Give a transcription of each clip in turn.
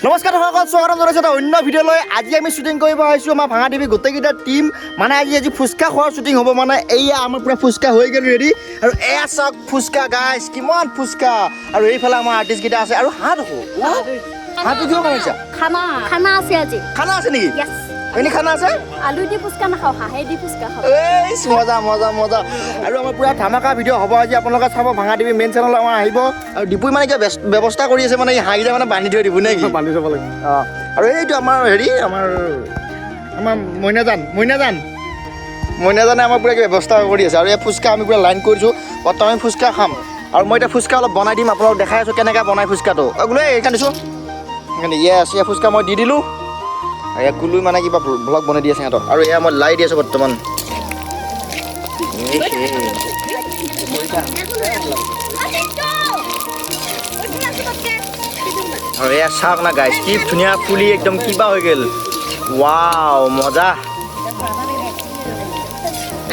নমস্কাৰ দৰ্শক, স্বাগতম জনাইছোঁ এটা অন্য ভিডিঅ'লৈ। আজি আমি শ্বুটিং কৰিব আহিছোঁ আমাৰ ভাঙা টিভি গোটেইকেইটা টিম। মানে আজি ফুচকা খোৱাৰ শ্বুটিং হ'ব। মানে এয়া আমাৰ পূৰা ফুচকা হৈ গ'ল ৰেডি। আৰু এয়া চাওক ফুচকা গাইছ, কিমান ফুচকা। আৰু এইফালে আমাৰ আৰ্টিষ্টকেইটা আছে। আৰু হাঁহ দেখোঁ, হাঁহটো কিয় বনাইছা? খানা আছে আজি। খানা আছে নেকি? এনে খানা আছে? আলু দি ফুচকা নাখাওঁ, হাঁহে দি ফুচকা খাওঁ। এই মজা মজা মজা। আৰু আমাৰ পূৰা ধামাকা ভিডিঅ' হ'ব আজি। আপোনালোকে চাব, ভাঙা টিভি মেইন চেনেল আমাৰ আহিব। আৰু ডিপুই মানে কিবা ব্যৱস্থা কৰি আছে, মানে এই হাঁহকেইটা মানে বান্ধি থৈ দিব নে কি? বান্ধি থ'ব লাগে। অঁ, আৰু এইটো আমাৰ আমাৰ মইনাজানে আমাৰ পূৰা কিবা ব্যৱস্থা কৰি আছে। আৰু এই ফুচকা আমি পূৰা লাইন কৰিছোঁ। বৰ্তমান আমি ফুচকা খাম। আৰু মই এতিয়া ফুচকা অলপ বনাই দিম, আপোনালোকক দেখাই আছোঁ কেনেকৈ বনাই ফুচকাটো। বোলে এইখান দিছোঁ, সেইকাৰণে এয়া ফুচকা মই দি দিলোঁ। এয়া কুলুই মানে কিবা ব্লগ বনাই দি আছে সিহঁতক। আৰু এয়া মই লাই দি আছোঁ বৰ্তমান। আৰু এয়া চাওক না গাইছ, কি ধুনীয়া ফুলি একদম কিবা হৈ গ'ল। ৱাও মজা,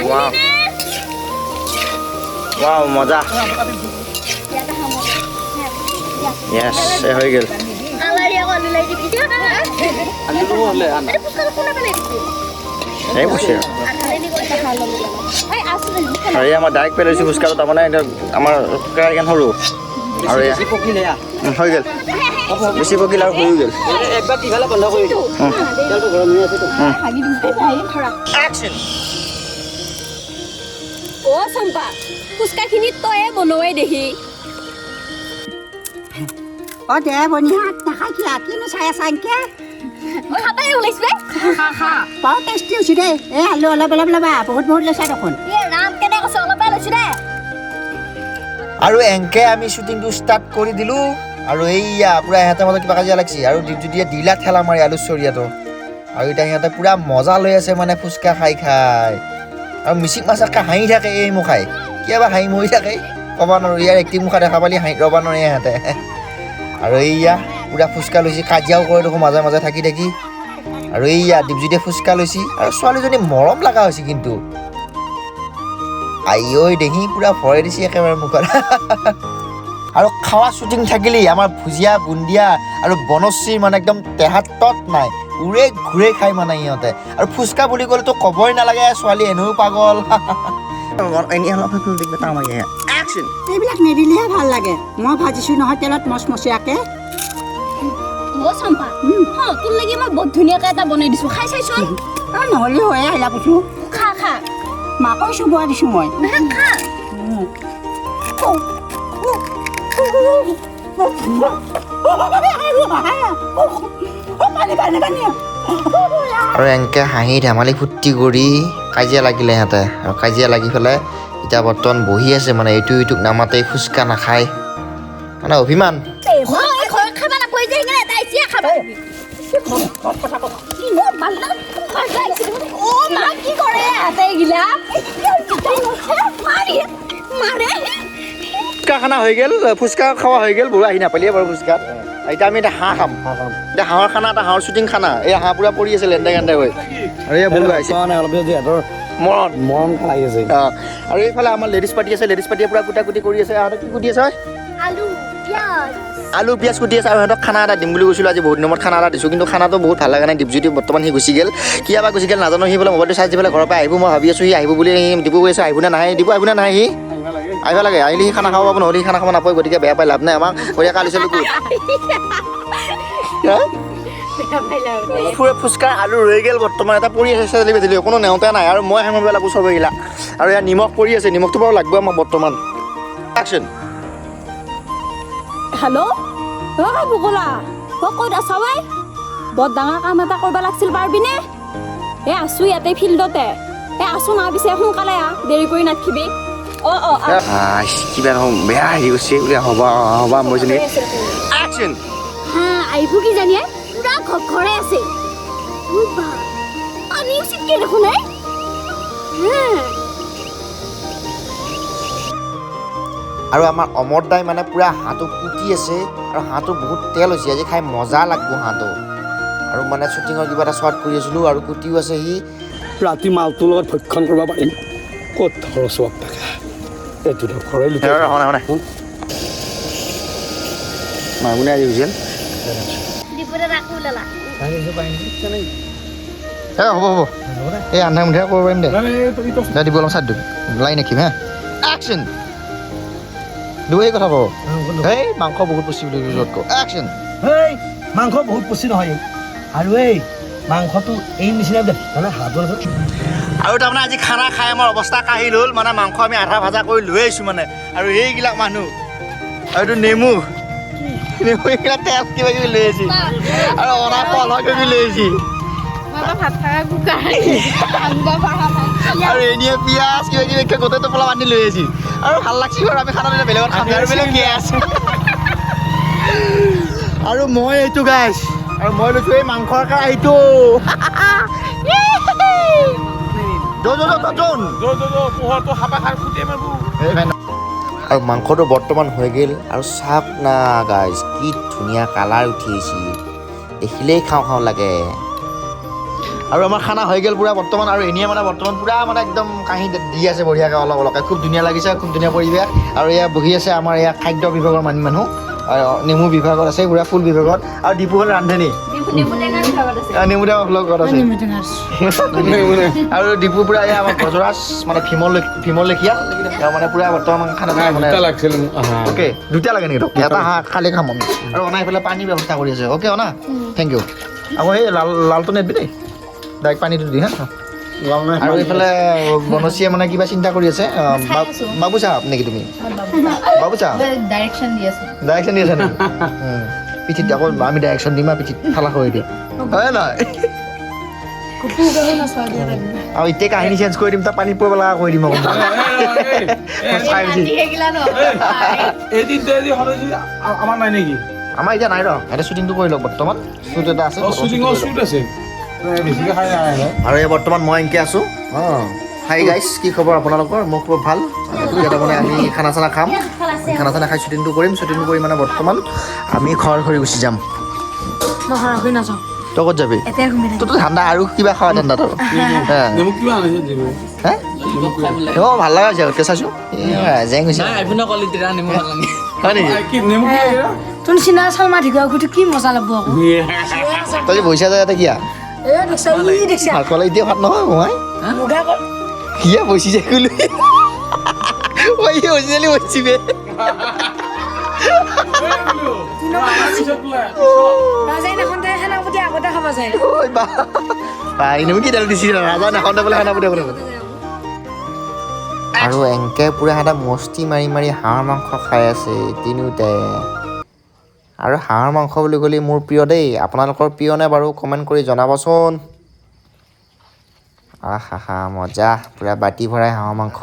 ৱাও ৱাও মজা। য়েছ, হৈ গ'ল। এই বসে আৰু এই আমাৰ ডাইৰেক্ট পেলাইছোঁ ফুচকাটো। তাৰমানে আমাৰ কেৰাহীখন সৰু আৰু হৈ গ'ল, বেছি পকিল আৰু হৈ গ'ল। অ' চম্পা, ফুচকাখিনি তয়ে বনোৱাই দেখি। অ দে বনিহাত নাখাই কিয়া কিনো চাই আছা এনকে মই হাতাই ওলাইছো বৰ টেষ্টি হৈছে দেই। এই আলু অলপ অলপ ল'বা, বহুত লৈছা দেখোন। ৰাম কেনে কৈছে, অলপে লৈছো দে। আৰু এনকে আমি শ্বুটিংটো ষ্টাৰ্ট কৰি দিলোঁ। আৰু এইয়া পূৰা ইহঁতে মাজত কিবা কাজিয়া লাগিছে। আৰু দীপজ্যোতিয়ে দিলা ঠেলা মাৰি আলু চৰিয়াটো। আৰু এতিয়া সিহঁতে পূৰা মজা লৈ আছে মানে ফুচকা খাই খাই। আৰু মিচিক মাছাকৈ হাঁহি থাকে এই মোক খাই, কিবা হাঁহি মৰি থাকে ক'ব নোৱাৰোঁ। ইয়াৰ এক্টিং মুখা দেখা পালি হাঁহি ৰ'ব নোৱাৰে ইহঁতে। আৰু এইয়া পূৰা ফুচকা লৈছে, কাজিয়াও কৰে দেখোন মাজে মাজে থাকি থাকি। আৰু এইয়া দীপজ্যোতিয়ে ফুচকা লৈছে। আৰু ছোৱালীজনী মৰম লগা হৈছে কিন্তু। আই ঐ দেখি পূৰা ভৰাই দিছে একেবাৰে মুখত। আৰু খাৱা শ্বুটিং থাকিলেই আমাৰ ভুজিয়া বুন্দিয়া আৰু বনশ্ৰীৰ মানে একদম দেহাত তত নাই, উৰে ঘূৰে খাই মানে ইহঁতে। আৰু ফুচকা বুলি ক'লেতো ক'বই নালাগে, ছোৱালী এনেও পাগল। এইবিলাক নিদিলেহে ভাল লাগে। মই ভাজিছোঁ নহয় তেলত মচমচীয়াকৈ। অ' চম্পা, তোৰ লাগি মই বহুত ধুনীয়াকৈ এটা বনাই দিছোঁ, খাই চাইছোন। নহ'লেও হয়ে আহিলা কৈছোঁ, খা খা মাকৈ চবোৱা দিছোঁ মই। খা। আৰু এনেকৈ হাঁহি ধেমালি ফূৰ্তি কৰি কাজিয়া লাগিলে সিহঁতে। আৰু কাজিয়া লাগি পেলাই এতিয়া বৰ্তমান বহি আছে, মানে এইটো ইটোক নামাতে, ফুচকা নাখায়, মানে অভিমান। খাবা নাপাই যে সেইকাৰণে তাই চিয়া খাবা। অ' মা কি কৰে তাই গিলা মাৰে। ফুচকা খানা হৈ গ'ল, ফুচকা খোৱা হৈ গ'ল। বৰু আহি নাপালিয়ে বাৰু ফুচকাত। এতিয়া আমি এতিয়া হাঁহ খাম। এতিয়া হাঁহৰ খানা, এটা হাঁহৰ শ্বুটিং খানা। এই হাঁহ পূৰা পৰি আছে লেণ্ডে গেণ্ডে হৈ। আৰু এই বৰু আহিছে মৰম লাগি আছে। অঁ, আৰু এইফালে আমাৰ লেডিজ পাৰ্টি আছে। লেডিজ পাৰ্টিয়ে পূৰা কুটা কুটি কৰি আছে। সিহঁতে কি কুটি আছে? আলু পিঁয়াজ কুটি আছে। আৰু সিহঁতক খানা এটা দিম বুলি কৈছিলোঁ আজি, বহুত দিনৰ মূৰত খানা এটা দিছোঁ। কিন্তু খানাটো বহুত ভাল লগা নাই। দীপজ্যোতি বৰ্তমান সি গুচি গ'ল, কিয় বা গুচি গ'ল নাজানো। সি বোলে মোবাইলটো চাৰ্জ দি পেলাই ঘৰৰ পৰা আহিব। মই ভাবি আছোঁ সি আহিব বুলি। ডিপু কৈ আছে আহিব নে নাহে, ডিপু আহিব নে নাহে? সি আহিব লাগে। আহিলে সি খানা খাব পাব, নহ'লে সি খানা খাব নাপায়। গতিকে বেয়া পাই লাভ নাই আমাক। গতিকে কালি চালোঁ ক'ত ফুচকা আলু ৰৈ গ'ল বৰ্তমান। এটা পৰি আছে চেলি বেচিলি, কোনো নেওঁতে নাই। আৰু মই হেমাই পেলাব চবেইগিলা। আৰু ইয়াত নিমখ পৰি আছে, নিমখটো বাৰু লাগব আমাক বৰ্তমান। একচোন হেল্ল', অ' বগলা, ক'ত আছা ঐ? বৰ ডাঙৰ কাম এটা কৰিব লাগিছিল, পাৰিবিনে? আছোঁ ইয়াতে ফিল্ডতে। আছোঁ না, পিছে সোনকালে দেৰি কৰি নাথাকিবি। কিবা নহয় বেয়া হেৰি গৈছে বোলে। হ'বা মই জনী একচোন আহিব কি জানিয়ে, পুৰা ঘৰে আছে। পানী উচিত কি দেখোন। আৰু আমাৰ অমৰ দাই মানে পূৰা হাঁহটো কুটি আছে। আৰু হাঁহটো বহুত তেল হৈছে, আজি খাই মজা লাগব হাঁহটো। আৰু মানে শ্বুটিঙৰ কিবা এটা শ্বৰ্ট কৰি আছিলোঁ, আৰু কুটিও আছে সি। ৰাতি মালটোৰ লগত ভক্ষণ কৰিব পাৰিম। ক'ত খৰচ হোৱা থাকে এইটো ঘৰে মাগুনে আজি হৈছিল ডিপুৰে ৰাখো লেলা হ'ব হ'ব এই আন্ধাৰ মুন্ধাৰ কৰিব পাৰিম দে দে দিব অলপ চাই দিম লাইন ৰাখিম হা একশ্যন দুই কথা কওঁ এই মাংস বহুত পুষ্টি বুলি য'ত কওঁ একশ্যন এই মাংস বহুত পুষ্টি নহয় আৰু এই মাংসটো এই নিচিনা দে মানে হাতৰ আৰু তাৰমানে আজি খানা খাই আমাৰ অৱস্থা কাহিল হ'ল মানে মাংস আমি আধা ভাজা কৰি লৈ আহিছোঁ মানে আৰু এইবিলাক মানুহ আৰু এইটো নেমু এইবিলাক তেল কিবা কিবি লৈ আহিছে আৰু অনা কলহ কিবি লৈ আহিছে আৰু এনেই পিঁয়াজ কিবা কিবি গোটেই টোপোলা বান্ধি লৈ আহিছে আৰু ভাল লাগছে আৰু আমি খানা দিলে বেলেগত খাম আৰু বেলেগ কি আছে আৰু মই এইটো গাইছ আৰু মই লৈছোঁ এই মাংসৰ কেৰাহীটো আৰু মাংসটো বৰ্তমান হৈ গ'ল আৰু চাওক না গাইজ কি ধুনীয়া কালাৰ উঠি আহিছে দেখিলেই খাওঁ খাওঁ লাগে আৰু আমাৰ খানা হৈ গ'ল পূৰা বৰ্তমান আৰু এনেই মানে বৰ্তমান পূৰা মানে একদম কাঁহী দি আছে বঢ়িয়াকৈ অলপ অলপকৈ খুব ধুনীয়া লাগিছে খুব ধুনীয়া পৰিৱেশ আৰু এয়া বহি আছে আমাৰ এয়া খাদ্য বিভাগৰ মানুহ নেমু বিভাগত আছে পূৰা ফুল বিভাগত আৰু ডিপু হ'ল ৰান্ধনী নেমু টেঙা লগত আছে আৰু ডিপু পূৰা এয়া আমাৰ গজৰাজ মানে ভীমৰ লেখীয়া তেওঁ মানে পূৰা বৰ্তমান খানা মানে অ'কে দুটা লাগে নেকি তোক এটা হাঁহ খালি খাম আমি আৰু অনাই পেলাই পানীৰ ব্যৱস্থা কৰি আছে অ'কে অনা থেংক ইউ আকৌ সেই লালটো নেটবি দেই ডাইৰেক্ট পানীটো দি হা আৰু এইফালে বনচীয়ে মানে কিবা চিন্তা কৰি আছে বাবু চাহাব নেকি তুমি বাবু চাহাব ডাইৰেকশ্যন দি আছে নেকি পিঠিত আকৌ আমি ডাইৰেকশ্যন দিম আৰু পিঠিত খালা কৰি দিম হয় নহয় আৰু এতিয়া কাহিনী চেঞ্জ কৰি দিম তাত পানী পৰিব লগা কৰি দিম আকৌ আমাৰ নাই নেকি আমাৰ এতিয়া নাই ৰ এটা শ্বুটিংটো কৰি লওক বৰ্তমান শ্বুট এটা আছে শ্বুট আছে বেছিকৈ খাই আৰু এই বৰ্তমান মই এনেকৈ আছোঁ হাই গাইজ কি খবৰ আপোনালোকৰ মোৰ খবৰ ভাল ইয়াতে মানে আমি খানা চানা খাম খানা চানা খাই শ্বুটিংটো কৰিম শ্বুটিংটো কৰি মানে বৰ্তমান আমি ঘৰ ঘৰি গুচি যাম তই ক'ত যাবি তোৰতো ঠাণ্ডা আৰু কিবা খাৱা ঠাণ্ডা তোৰ অঁ ভাল লগা হৈছে আগতকৈ চাইছোঁ জেং হৈছে হয় নেকি তোৰ চিনা চালমা ঢিকা গুটি কি মজা লাগব আকৌ তই যে বহিছা যায় ইয়াতে কিয়া ভাত খোৱালে এতিয়া ভাত নহয় মই কিয়া বসি যায় গুলো ওই ওইলি বসিবে ওই বা পাই নমি কি ডাল দিছি ৰাজা নাখনতে বোলে খানা পুতে আৰু এংকে পুৰা এটা মস্তি মাৰি মাৰি হাঁহৰ মাংস খাই আছে তিনিওটাই আৰু হাঁহৰ মাংস বুলি ক'লে মোৰ প্ৰিয় দেই আপোনালোকৰ প্ৰিয় নে বাৰু কমেণ্ট কৰি জনাবচোন আহা মজা পুৰা বাটি ভৰাই হাঁহৰ মাংস